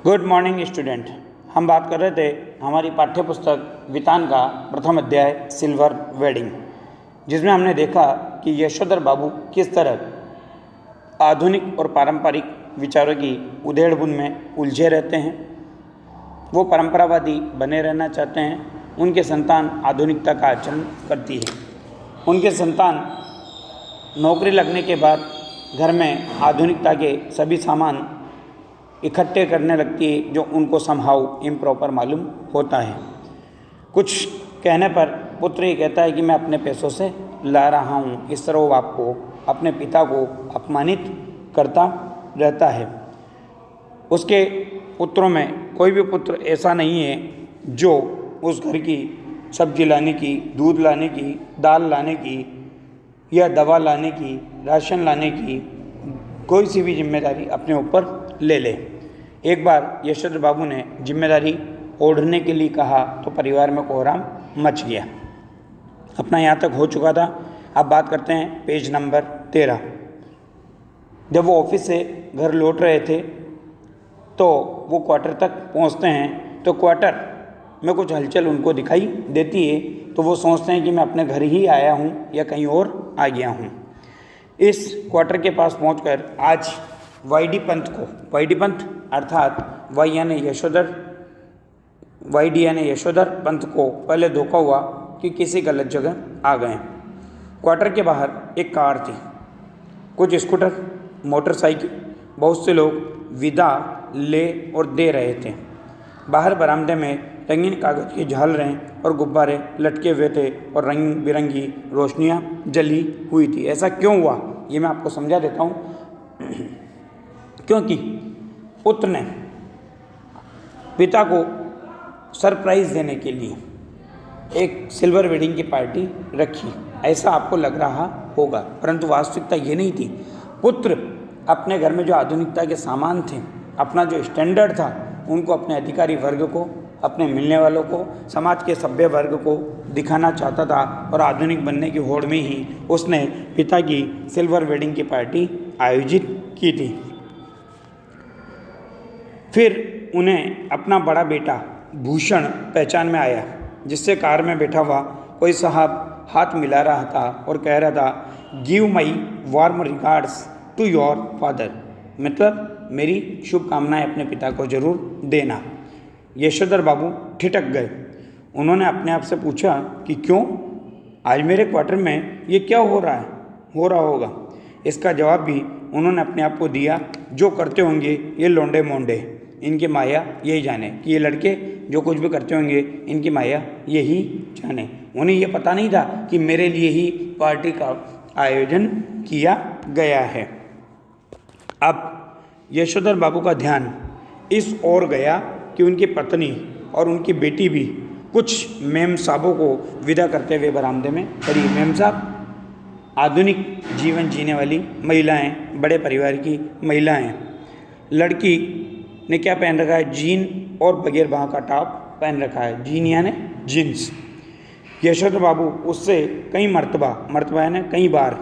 Good morning student. हम बात कर रहे थे हमारी पाठ्य पुस्तक वितान का प्रथम अध्याय सिल्वर वेडिंग, जिसमें हमने देखा कि यशोधर बाबू किस तरह आधुनिक और पारंपरिक विचारों की उधेड़-बुन में उलझे रहते हैं। वो परंपरावादी बने रहना चाहते हैं। उनके संतान आधुनिकता का आचरण करती है। उनके संतान नौकरी लगने के बाद घर में आधुनिकता के सभी सामान इकट्ठे करने लगती है, जो उनको समहाउ इम्प्रॉपर मालूम होता है। कुछ कहने पर पुत्र ये कहता है कि मैं अपने पैसों से ला रहा हूँ। इस तरह वो आपको अपने पिता को अपमानित करता रहता है। उसके पुत्रों में कोई भी पुत्र ऐसा नहीं है जो उस घर की सब्जी लाने की, दूध लाने की, दाल लाने की या दवा लाने की, राशन लाने की कोई सी भी जिम्मेदारी अपने ऊपर ले ले। एक बार यशोधर बाबू ने जिम्मेदारी ओढ़ने के लिए कहा तो परिवार में कोहराम मच गया। अपना यहाँ तक हो चुका था। अब बात करते हैं पेज नंबर 13। जब वो ऑफिस से घर लौट रहे थे तो वो क्वार्टर तक पहुँचते हैं तो क्वार्टर में कुछ हलचल उनको दिखाई देती है। तो वो सोचते हैं कि मैं अपने घर ही आया हूँ या कहीं और आ गया हूँ। इस क्वार्टर के पास पहुंचकर आज वाईडी पंथ अर्थात वाई यानी यशोधर पंत को पहले धोखा हुआ कि किसी गलत जगह आ गए। क्वार्टर के बाहर एक कार थी, कुछ स्कूटर, मोटरसाइकिल, बहुत से लोग विदा ले और दे रहे थे। बाहर बरामदे में रंगीन कागज़ की झालरें और गुब्बारे लटके हुए थे और रंग बिरंगी रोशनियाँ जली हुई थी। ऐसा क्यों हुआ ये मैं आपको समझा देता हूँ। क्योंकि पुत्र ने पिता को सरप्राइज़ देने के लिए एक सिल्वर वेडिंग की पार्टी रखी, ऐसा आपको लग रहा होगा, परंतु वास्तविकता ये नहीं थी। पुत्र अपने घर में जो आधुनिकता के सामान थे, अपना जो स्टैंडर्ड था, उनको अपने अधिकारी वर्ग को, अपने मिलने वालों को, समाज के सभ्य वर्ग को दिखाना चाहता था और आधुनिक बनने की होड़ में ही उसने पिता की सिल्वर वेडिंग की पार्टी आयोजित की थी। फिर उन्हें अपना बड़ा बेटा भूषण पहचान में आया, जिससे कार में बैठा हुआ कोई साहब हाथ मिला रहा था और कह रहा था, give my warm regards to your father, मतलब मेरी शुभकामनाएं अपने पिता को जरूर देना। यशोधर बाबू ठिठक गए। उन्होंने अपने आप से पूछा कि क्यों, आज मेरे क्वार्टर में ये क्या हो रहा होगा। इसका जवाब भी उन्होंने अपने आप को दिया, जो करते होंगे ये लौंडे मोंडे, इनकी माया यही जाने कि ये लड़के जो कुछ भी करते होंगे इनकी माया यही जाने। उन्हें ये पता नहीं था कि मेरे लिए ही पार्टी का आयोजन किया गया है। अब यशोधर बाबू का ध्यान इस ओर गया कि उनकी पत्नी और उनकी बेटी भी कुछ मेम साहबों को विदा करते हुए बरामदे में खड़ी। मेम साहब आधुनिक जीवन जीने वाली महिलाएं, बड़े परिवार की महिलाएं। लड़की ने क्या पहन रखा है, जीन और बगैर बाह का टॉप पहन रखा है, जीन यानी जीन्स। यशोधर बाबू उससे कई मर्तबा यानी कई बार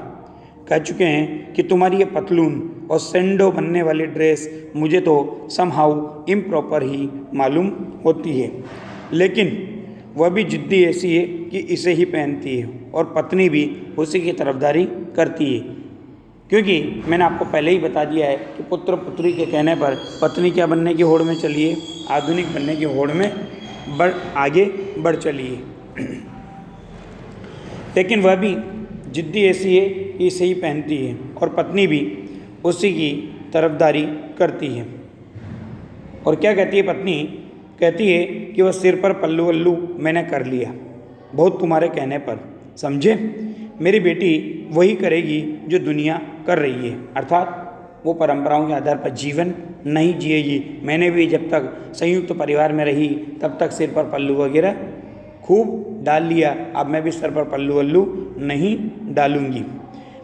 कह चुके हैं कि तुम्हारी ये पतलून और सेंडो बनने वाली ड्रेस मुझे तो समहाउ इम्प्रॉपर ही मालूम होती है, लेकिन वह भी जिद्दी ऐसी है कि इसे ही पहनती है और पत्नी भी उसी की तरफदारी करती है। क्योंकि मैंने आपको पहले ही बता दिया है कि पुत्र पुत्री के कहने पर पत्नी क्या बनने की होड़ में चली है, आधुनिक बनने की होड़ में आगे बढ़ चली है। लेकिन वह भी जिद्दी ऐसी है कि इसे ही पहनती है और पत्नी भी उसी की तरफदारी करती है। और क्या कहती है पत्नी? कहती है कि वह सिर पर पल्लू वल्लू मैंने कर लिया बहुत तुम्हारे कहने पर, समझे। मेरी बेटी वही करेगी जो दुनिया कर रही है, अर्थात वो परंपराओं के आधार पर जीवन नहीं जिएगी। मैंने भी जब तक संयुक्त परिवार में रही तब तक सिर पर पल्लू वगैरह खूब डाल लिया, अब मैं भी सर पर पल्लू वल्लू नहीं डालूंगी।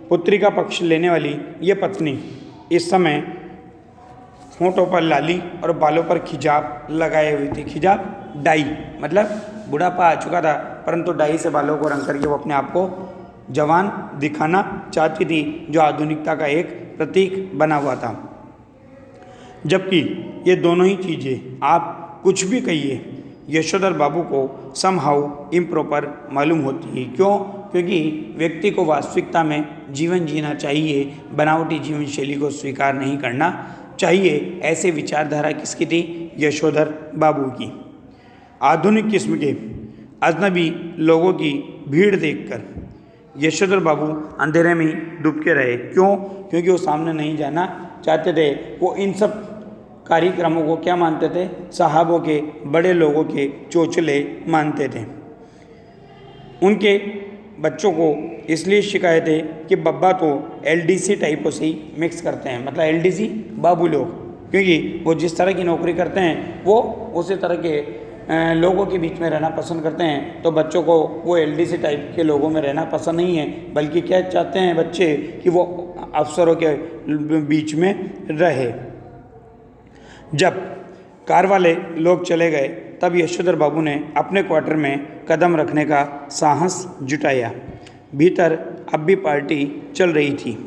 पुत्री का पक्ष लेने वाली ये पत्नी इस समय होंठों पर लाली और बालों पर खिजाब लगाए हुई थी। खिजाब डाई मतलब बुढ़ापा आ चुका था, परंतु डाई से बालों को रंग करके वो अपने आप को जवान दिखाना चाहती थी, जो आधुनिकता का एक प्रतीक बना हुआ था। जबकि ये दोनों ही चीज़ें आप कुछ भी कहिए यशोधर बाबू को समहाउ इम्प्रॉपर मालूम होती है। क्यों? क्योंकि व्यक्ति को वास्तविकता में जीवन जीना चाहिए, बनावटी जीवन शैली को स्वीकार नहीं करना चाहिए। ऐसे विचारधारा किसकी थी? यशोधर बाबू की। आधुनिक किस्म के अजनबी लोगों की भीड़ देखकर यशोधर बाबू अंधेरे में ही डूब के रहे। क्यों? क्योंकि वो सामने नहीं जाना चाहते थे। वो इन सब कार्यक्रमों को क्या मानते थे? साहबों के, बड़े लोगों के चोचले मानते थे। उनके बच्चों को इसलिए शिकायतें कि बब्बा तो एलडीसी टाइपों से ही मिक्स करते हैं, मतलब एलडीसी बाबू लोग, क्योंकि वो जिस तरह की नौकरी करते हैं वो उसी तरह के लोगों के बीच में रहना पसंद करते हैं। तो बच्चों को वो एलडीसी टाइप के लोगों में रहना पसंद नहीं है, बल्कि क्या चाहते हैं बच्चे कि वो अफसरों के बीच में रहे। जब कार वाले लोग चले गए तब यशोधर बाबू ने अपने क्वार्टर में कदम रखने का साहस जुटाया। भीतर अब भी पार्टी चल रही थी।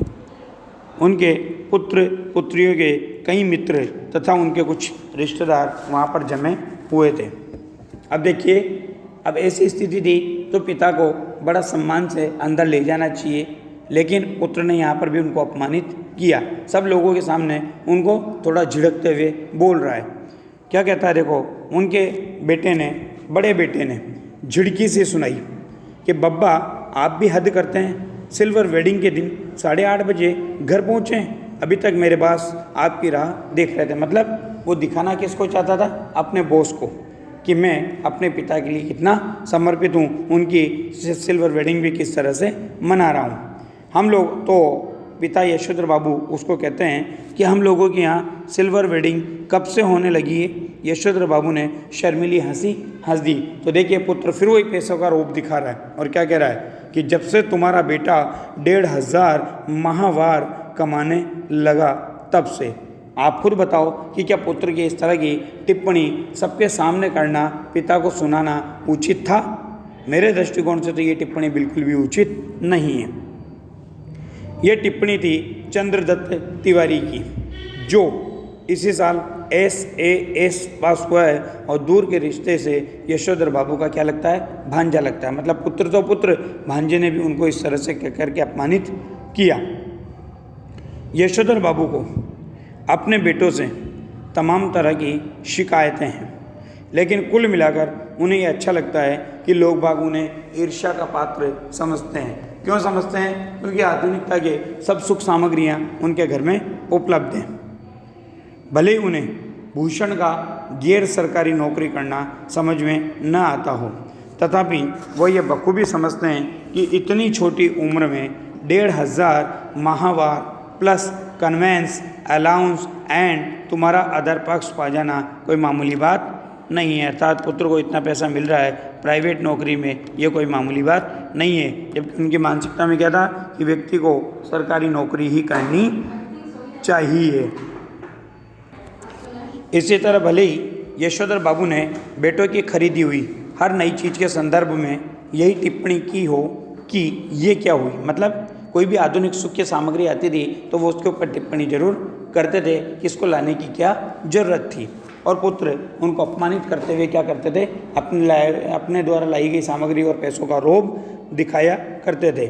उनके पुत्र पुत्रियों के कई मित्र तथा उनके कुछ रिश्तेदार वहाँ पर जमे हुए थे। अब देखिए, अब ऐसी स्थिति थी तो पिता को बड़ा सम्मान से अंदर ले जाना चाहिए, लेकिन पुत्र ने यहाँ पर भी उनको अपमानित किया। सब लोगों के सामने उनको थोड़ा झिड़कते हुए बोल रहा है। क्या कहता है? देखो, उनके बेटे ने, बड़े बेटे ने झिड़की से सुनाई कि बब्बा आप भी हद करते हैं। सिल्वर वेडिंग के दिन 8:30 बजे घर पहुँचे, अभी तक मेरे पास आपकी राह देख रहे थे। मतलब वो दिखाना किसको चाहता था? अपने बॉस को, कि मैं अपने पिता के लिए कितना समर्पित हूँ, उनकी सिल्वर वेडिंग भी किस तरह से मना रहा हूँ। हम लोग तो, पिता यशोधर बाबू उसको कहते हैं कि हम लोगों के यहाँ सिल्वर वेडिंग कब से होने लगी है। यशोधर बाबू ने शर्मीली हंसी हंस दी। तो देखिए, पुत्र फिर वही पैसों का रोप दिखा रहा है और क्या कह रहा है कि जब से तुम्हारा बेटा 1500 माहवार कमाने लगा तब से। आप खुद बताओ कि क्या पुत्र की इस तरह की टिप्पणी सबके सामने करना, पिता को सुनाना उचित था? मेरे दृष्टिकोण से तो ये टिप्पणी बिल्कुल भी उचित नहीं है। ये टिप्पणी थी चंद्रदत्त तिवारी की, जो इसी साल SAS पास हुआ है और दूर के रिश्ते से यशोधर बाबू का क्या लगता है? भांजा लगता है। मतलब पुत्र तो पुत्र, भांजे ने भी उनको इस तरह से करके अपमानित किया। यशोधर बाबू को अपने बेटों से तमाम तरह की शिकायतें हैं, लेकिन कुल मिलाकर उन्हें ये अच्छा लगता है कि लोग बाग उन्हें ईर्ष्या का पात्र समझते हैं। क्यों समझते हैं? क्योंकि आधुनिकता के सब सुख सामग्रियां उनके घर में उपलब्ध हैं। भले ही उन्हें भूषण का गैर सरकारी नौकरी करना समझ में न आता हो, तथापि वह ये बखूबी समझते हैं कि इतनी छोटी उम्र में 1500 माहवार प्लस कन्वेंस अलाउंस एंड तुम्हारा अदर पक्ष पा जाना कोई मामूली बात नहीं है। अर्थात पुत्र को इतना पैसा मिल रहा है प्राइवेट नौकरी में, ये कोई मामूली बात नहीं है। जबकि उनकी मानसिकता में क्या था कि व्यक्ति को सरकारी नौकरी ही करनी चाहिए। इसी तरह भले ही यशोधर बाबू ने बेटों की खरीदी हुई हर नई चीज़ के संदर्भ में यही टिप्पणी की हो कि ये क्या हुई, मतलब कोई भी आधुनिक सुख की सामग्री आती थी तो वो उसके ऊपर टिप्पणी जरूर करते थे कि इसको लाने की क्या जरूरत थी। और पुत्र उनको अपमानित करते हुए क्या करते थे? अपने द्वारा लाई गई सामग्री और पैसों का रोब दिखाया करते थे।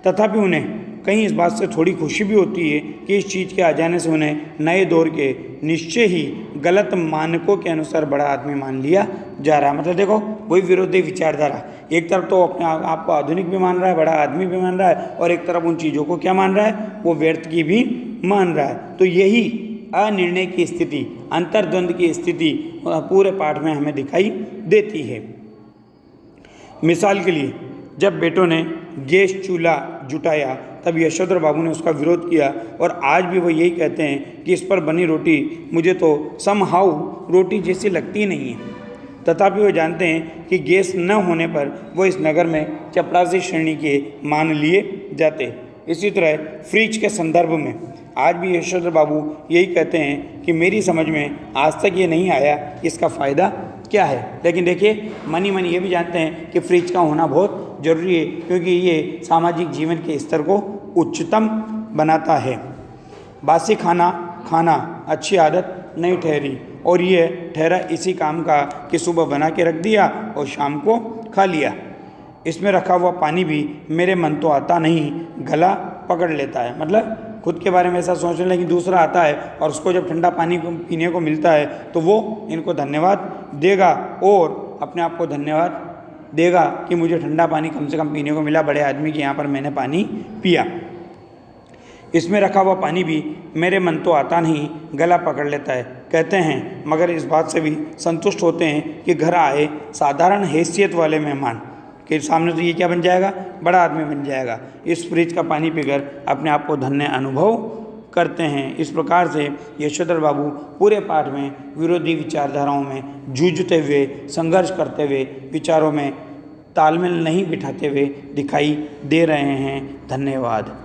तथापि उन्हें कहीं इस बात से थोड़ी खुशी भी होती है कि इस चीज़ के आ जाने से उन्हें नए दौर के निश्चय ही गलत मानकों के अनुसार बड़ा आदमी मान लिया जा रहा है। मतलब देखो, वही विरोधी विचारधारा, एक तरफ तो अपने आप को आधुनिक भी मान रहा है, बड़ा आदमी भी मान रहा है, और एक तरफ उन चीज़ों को क्या मान रहा है? वो व्यर्थ की भी मान रहा है। तो यही अनिर्णय की स्थिति, अंतर्द्वंद की स्थिति पूरे पाठ में हमें दिखाई देती है। मिसाल के लिए, जब बेटों ने गैस चूल्हा जुटाया तब यशोधर बाबू ने उसका विरोध किया, और आज भी वो यही कहते हैं कि इस पर बनी रोटी मुझे तो समहाउ रोटी जैसी लगती नहीं है। तथापि वो जानते हैं कि गैस न होने पर वो इस नगर में चपरासी श्रेणी के मान लिए जाते। इसी तरह फ्रिज के संदर्भ में आज भी यशोधर बाबू यही कहते हैं कि मेरी समझ में आज तक ये नहीं आया कि इसका फ़ायदा क्या है। लेकिन देखिए, मनी ये भी जानते हैं कि फ्रिज का होना बहुत ज़रूरी है, क्योंकि ये सामाजिक जीवन के स्तर को उच्चतम बनाता है। बासी खाना खाना अच्छी आदत नहीं ठहरी और ये ठहरा इसी काम का कि सुबह बना के रख दिया और शाम को खा लिया। इसमें रखा हुआ पानी भी मेरे मन तो आता नहीं, गला पकड़ लेता है। मतलब खुद के बारे में ऐसा सोचने लगे, दूसरा आता है और उसको जब ठंडा पानी पीने को मिलता है तो वो इनको धन्यवाद देगा और अपने आप को धन्यवाद देगा कि मुझे ठंडा पानी कम से कम पीने को मिला, बड़े आदमी के यहाँ पर मैंने पानी पिया। इसमें रखा हुआ पानी भी मेरे मन तो आता नहीं, गला पकड़ लेता है। कहते हैं मगर इस बात से भी संतुष्ट होते हैं कि घर आए साधारण हैसियत वाले मेहमान के सामने तो ये क्या बन जाएगा, बड़ा आदमी बन जाएगा। इस फ्रिज का पानी पीकर अपने आप को धन्य अनुभव करते हैं। इस प्रकार से यशोधर बाबू पूरे पाठ में विरोधी विचारधाराओं में जूझते हुए, संघर्ष करते हुए, विचारों में तालमेल नहीं बिठाते हुए दिखाई दे रहे हैं। धन्यवाद।